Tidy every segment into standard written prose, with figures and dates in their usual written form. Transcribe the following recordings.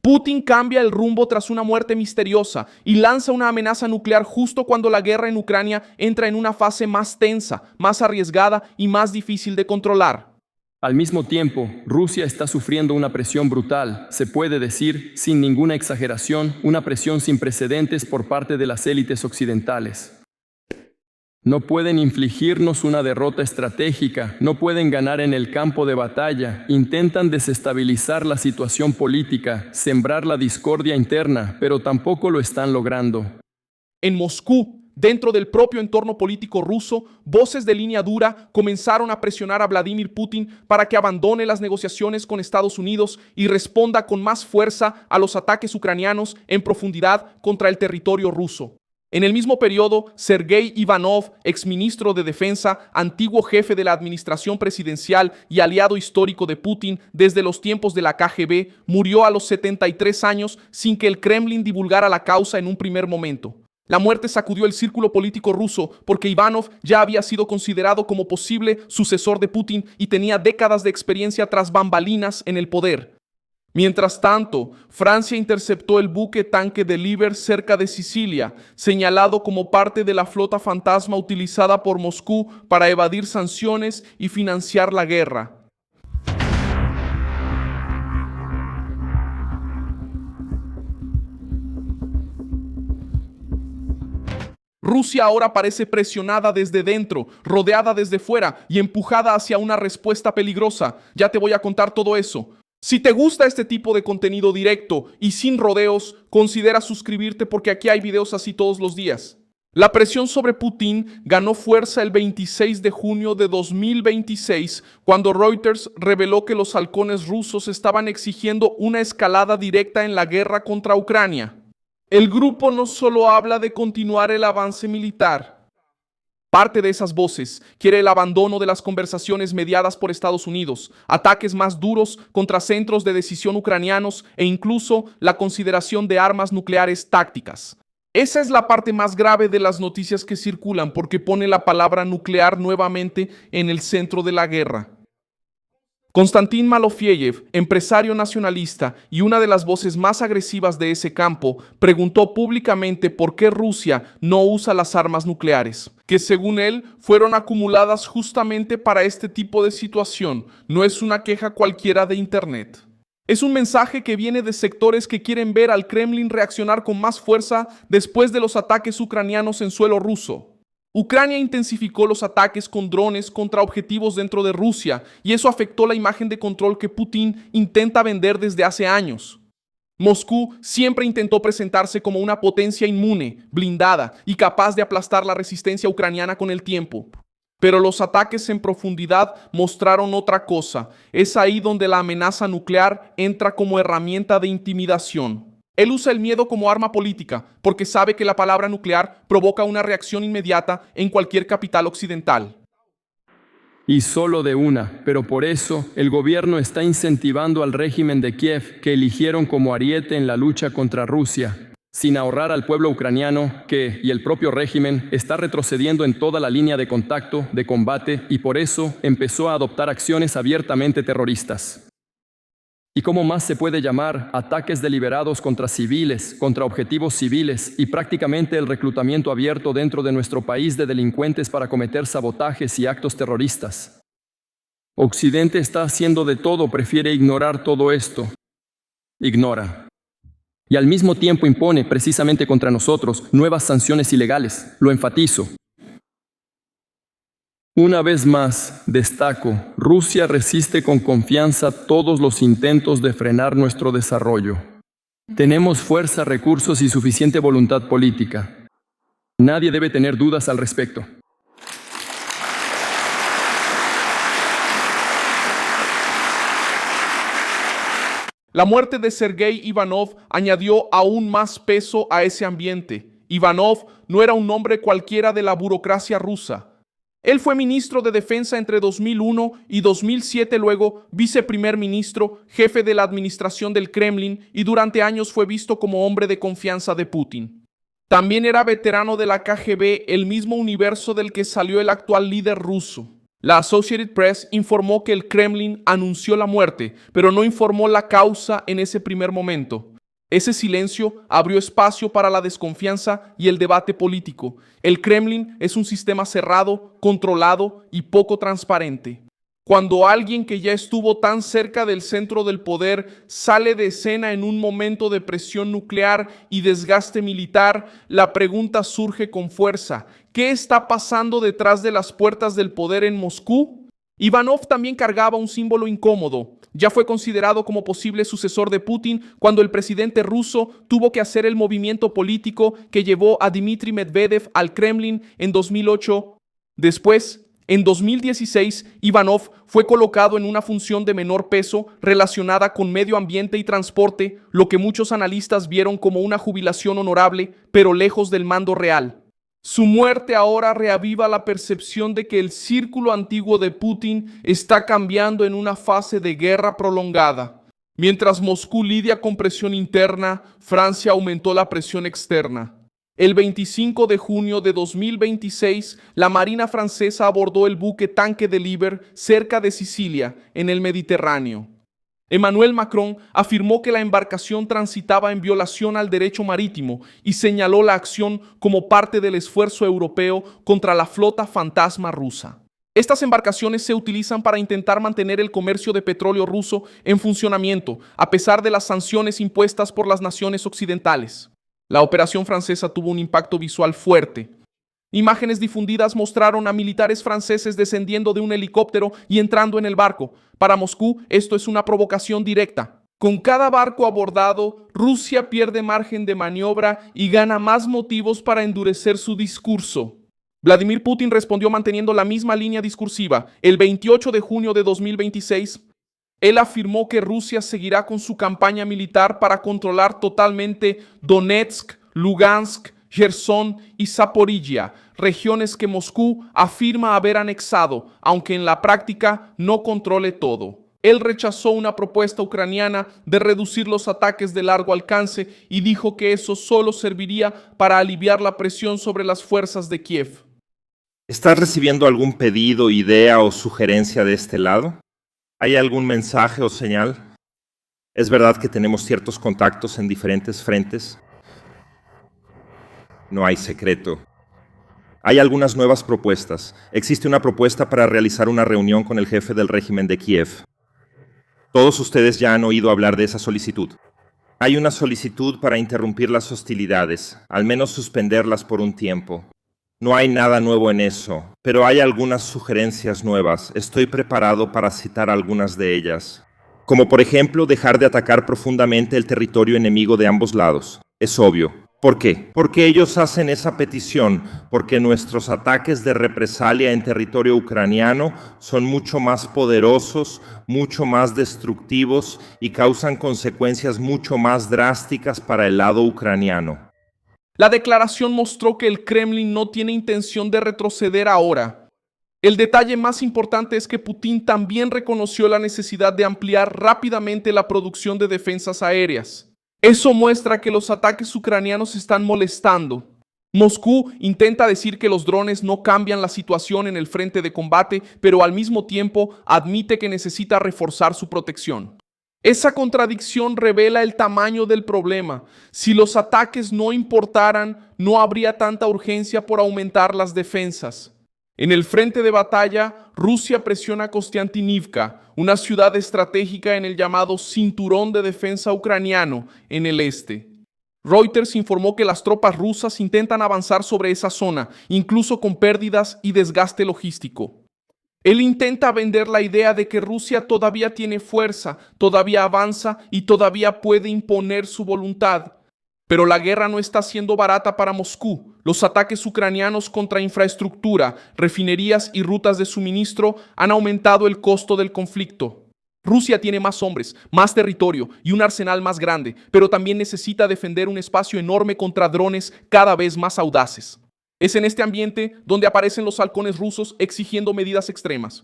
Putin cambia el rumbo tras una muerte misteriosa y lanza una amenaza nuclear justo cuando la guerra en Ucrania entra en una fase más tensa, más arriesgada y más difícil de controlar. Al mismo tiempo, Rusia está sufriendo una presión brutal, se puede decir, sin ninguna exageración, una presión sin precedentes por parte de las élites occidentales. No pueden infligirnos una derrota estratégica, no pueden ganar en el campo de batalla, intentan desestabilizar la situación política, sembrar la discordia interna, pero tampoco lo están logrando. En Moscú, dentro del propio entorno político ruso, voces de línea dura comenzaron a presionar a Vladimir Putin para que abandone las negociaciones con Estados Unidos y responda con más fuerza a los ataques ucranianos en profundidad contra el territorio ruso. En el mismo periodo, Sergei Ivanov, exministro de Defensa, antiguo jefe de la administración presidencial y aliado histórico de Putin desde los tiempos de la KGB, murió a los 73 años sin que el Kremlin divulgara la causa en un primer momento. La muerte sacudió el círculo político ruso porque Ivanov ya había sido considerado como posible sucesor de Putin y tenía décadas de experiencia tras bambalinas en el poder. Mientras tanto, Francia interceptó el buque tanque Deliver cerca de Sicilia, señalado como parte de la flota fantasma utilizada por Moscú para evadir sanciones y financiar la guerra. Rusia ahora parece presionada desde dentro, rodeada desde fuera y empujada hacia una respuesta peligrosa. Ya te voy a contar todo eso. Si te gusta este tipo de contenido directo y sin rodeos, considera suscribirte porque aquí hay videos así todos los días. La presión sobre Putin ganó fuerza el 26 de junio de 2026, cuando Reuters reveló que los halcones rusos estaban exigiendo una escalada directa en la guerra contra Ucrania. El grupo no solo habla de continuar el avance militar. Parte de esas voces quiere el abandono de las conversaciones mediadas por Estados Unidos, ataques más duros contra centros de decisión ucranianos e incluso la consideración de armas nucleares tácticas. Esa es la parte más grave de las noticias que circulan porque pone la palabra nuclear nuevamente en el centro de la guerra. Konstantin Malofeyev, empresario nacionalista y una de las voces más agresivas de ese campo, preguntó públicamente por qué Rusia no usa las armas nucleares, que según él fueron acumuladas justamente para este tipo de situación. No es una queja cualquiera de Internet. Es un mensaje que viene de sectores que quieren ver al Kremlin reaccionar con más fuerza después de los ataques ucranianos en suelo ruso. Ucrania intensificó los ataques con drones contra objetivos dentro de Rusia y eso afectó la imagen de control que Putin intenta vender desde hace años. Moscú siempre intentó presentarse como una potencia inmune, blindada y capaz de aplastar la resistencia ucraniana con el tiempo. Pero los ataques en profundidad mostraron otra cosa. Es ahí donde la amenaza nuclear entra como herramienta de intimidación. Él usa el miedo como arma política porque sabe que la palabra nuclear provoca una reacción inmediata en cualquier capital occidental. Y solo de una, pero por eso el gobierno está incentivando al régimen de Kiev que eligieron como ariete en la lucha contra Rusia, sin ahorrar al pueblo ucraniano que, y el propio régimen, está retrocediendo en toda la línea de contacto, de combate, y por eso empezó a adoptar acciones abiertamente terroristas. ¿Y cómo más se puede llamar ataques deliberados contra civiles, contra objetivos civiles y prácticamente el reclutamiento abierto dentro de nuestro país de delincuentes para cometer sabotajes y actos terroristas? Occidente está haciendo de todo, prefiere ignorar todo esto. Ignora. Y al mismo tiempo impone, precisamente contra nosotros, nuevas sanciones ilegales. Lo enfatizo. Una vez más, destaco, Rusia resiste con confianza todos los intentos de frenar nuestro desarrollo. Tenemos fuerza, recursos y suficiente voluntad política. Nadie debe tener dudas al respecto. La muerte de Sergei Ivanov añadió aún más peso a ese ambiente. Ivanov no era un nombre cualquiera de la burocracia rusa. Él fue ministro de Defensa entre 2001 y 2007, luego viceprimer ministro, jefe de la administración del Kremlin y durante años fue visto como hombre de confianza de Putin. También era veterano de la KGB, el mismo universo del que salió el actual líder ruso. La Associated Press informó que el Kremlin anunció la muerte, pero no informó la causa en ese primer momento. Ese silencio abrió espacio para la desconfianza y el debate político. El Kremlin es un sistema cerrado, controlado y poco transparente. Cuando alguien que ya estuvo tan cerca del centro del poder sale de escena en un momento de presión nuclear y desgaste militar, la pregunta surge con fuerza: ¿qué está pasando detrás de las puertas del poder en Moscú? Ivanov también cargaba un símbolo incómodo. Ya fue considerado como posible sucesor de Putin cuando el presidente ruso tuvo que hacer el movimiento político que llevó a Dmitry Medvedev al Kremlin en 2008. Después, en 2016, Ivanov fue colocado en una función de menor peso relacionada con medio ambiente y transporte, lo que muchos analistas vieron como una jubilación honorable, pero lejos del mando real. Su muerte ahora reaviva la percepción de que el círculo antiguo de Putin está cambiando en una fase de guerra prolongada. Mientras Moscú lidia con presión interna, Francia aumentó la presión externa. El 25 de junio de 2026, la Marina francesa abordó el buque tanque de Liber cerca de Sicilia, en el Mediterráneo. Emmanuel Macron afirmó que la embarcación transitaba en violación al derecho marítimo y señaló la acción como parte del esfuerzo europeo contra la flota fantasma rusa. Estas embarcaciones se utilizan para intentar mantener el comercio de petróleo ruso en funcionamiento, a pesar de las sanciones impuestas por las naciones occidentales. La operación francesa tuvo un impacto visual fuerte. Imágenes difundidas mostraron a militares franceses descendiendo de un helicóptero y entrando en el barco. Para Moscú, esto es una provocación directa. Con cada barco abordado, Rusia pierde margen de maniobra y gana más motivos para endurecer su discurso. Vladimir Putin respondió manteniendo la misma línea discursiva. El 28 de junio de 2026, él afirmó que Rusia seguirá con su campaña militar para controlar totalmente Donetsk, Lugansk, Gerson y Zaporizhia, regiones que Moscú afirma haber anexado, aunque en la práctica no controle todo. Él rechazó una propuesta ucraniana de reducir los ataques de largo alcance y dijo que eso solo serviría para aliviar la presión sobre las fuerzas de Kiev. ¿Estás recibiendo algún pedido, idea o sugerencia de este lado? ¿Hay algún mensaje o señal? Es verdad que tenemos ciertos contactos en diferentes frentes. No hay secreto. Hay algunas nuevas propuestas. Existe una propuesta para realizar una reunión con el jefe del régimen de Kiev. Todos ustedes ya han oído hablar de esa solicitud. Hay una solicitud para interrumpir las hostilidades, al menos suspenderlas por un tiempo. No hay nada nuevo en eso, pero hay algunas sugerencias nuevas. Estoy preparado para citar algunas de ellas. Como por ejemplo, dejar de atacar profundamente el territorio enemigo de ambos lados. Es obvio. ¿Por qué? Porque ellos hacen esa petición, porque nuestros ataques de represalia en territorio ucraniano son mucho más poderosos, mucho más destructivos y causan consecuencias mucho más drásticas para el lado ucraniano. La declaración mostró que el Kremlin no tiene intención de retroceder ahora. El detalle más importante es que Putin también reconoció la necesidad de ampliar rápidamente la producción de defensas aéreas. Eso muestra que los ataques ucranianos están molestando. Moscú intenta decir que los drones no cambian la situación en el frente de combate, pero al mismo tiempo admite que necesita reforzar su protección. Esa contradicción revela el tamaño del problema. Si los ataques no importaran, no habría tanta urgencia por aumentar las defensas. En el frente de batalla, Rusia presiona Kostiantynivka, una ciudad estratégica en el llamado Cinturón de Defensa Ucraniano, en el este. Reuters informó que las tropas rusas intentan avanzar sobre esa zona, incluso con pérdidas y desgaste logístico. Él intenta vender la idea de que Rusia todavía tiene fuerza, todavía avanza y todavía puede imponer su voluntad. Pero la guerra no está siendo barata para Moscú. Los ataques ucranianos contra infraestructura, refinerías y rutas de suministro han aumentado el costo del conflicto. Rusia tiene más hombres, más territorio y un arsenal más grande, pero también necesita defender un espacio enorme contra drones cada vez más audaces. Es en este ambiente donde aparecen los halcones rusos exigiendo medidas extremas.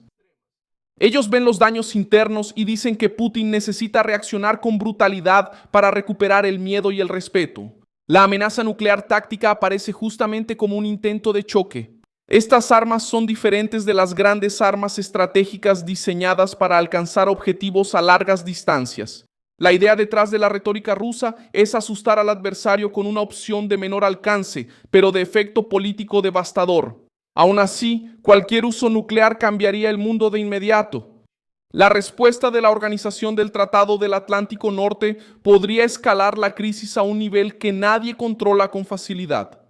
Ellos ven los daños internos y dicen que Putin necesita reaccionar con brutalidad para recuperar el miedo y el respeto. La amenaza nuclear táctica aparece justamente como un intento de choque. Estas armas son diferentes de las grandes armas estratégicas diseñadas para alcanzar objetivos a largas distancias. La idea detrás de la retórica rusa es asustar al adversario con una opción de menor alcance, pero de efecto político devastador. Aún así, cualquier uso nuclear cambiaría el mundo de inmediato. La respuesta de la Organización del Tratado del Atlántico Norte podría escalar la crisis a un nivel que nadie controla con facilidad.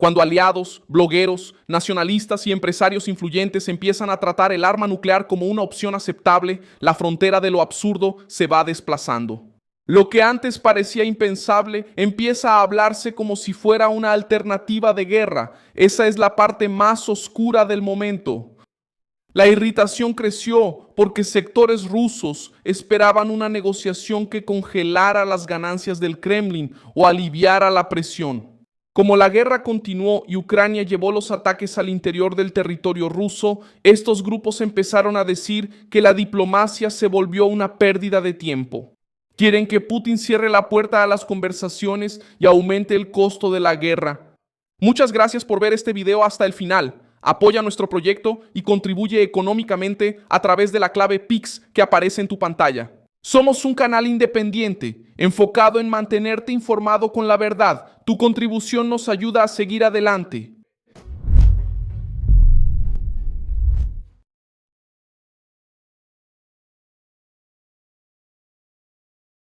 Cuando aliados, blogueros, nacionalistas y empresarios influyentes empiezan a tratar el arma nuclear como una opción aceptable, la frontera de lo absurdo se va desplazando. Lo que antes parecía impensable empieza a hablarse como si fuera una alternativa de guerra. Esa es la parte más oscura del momento. La irritación creció porque sectores rusos esperaban una negociación que congelara las ganancias del Kremlin o aliviara la presión. Como la guerra continuó y Ucrania llevó los ataques al interior del territorio ruso, estos grupos empezaron a decir que la diplomacia se volvió una pérdida de tiempo. Quieren que Putin cierre la puerta a las conversaciones y aumente el costo de la guerra. Muchas gracias por ver este video hasta el final. Apoya nuestro proyecto y contribuye económicamente a través de la clave PIX que aparece en tu pantalla. Somos un canal independiente, enfocado en mantenerte informado con la verdad. Tu contribución nos ayuda a seguir adelante.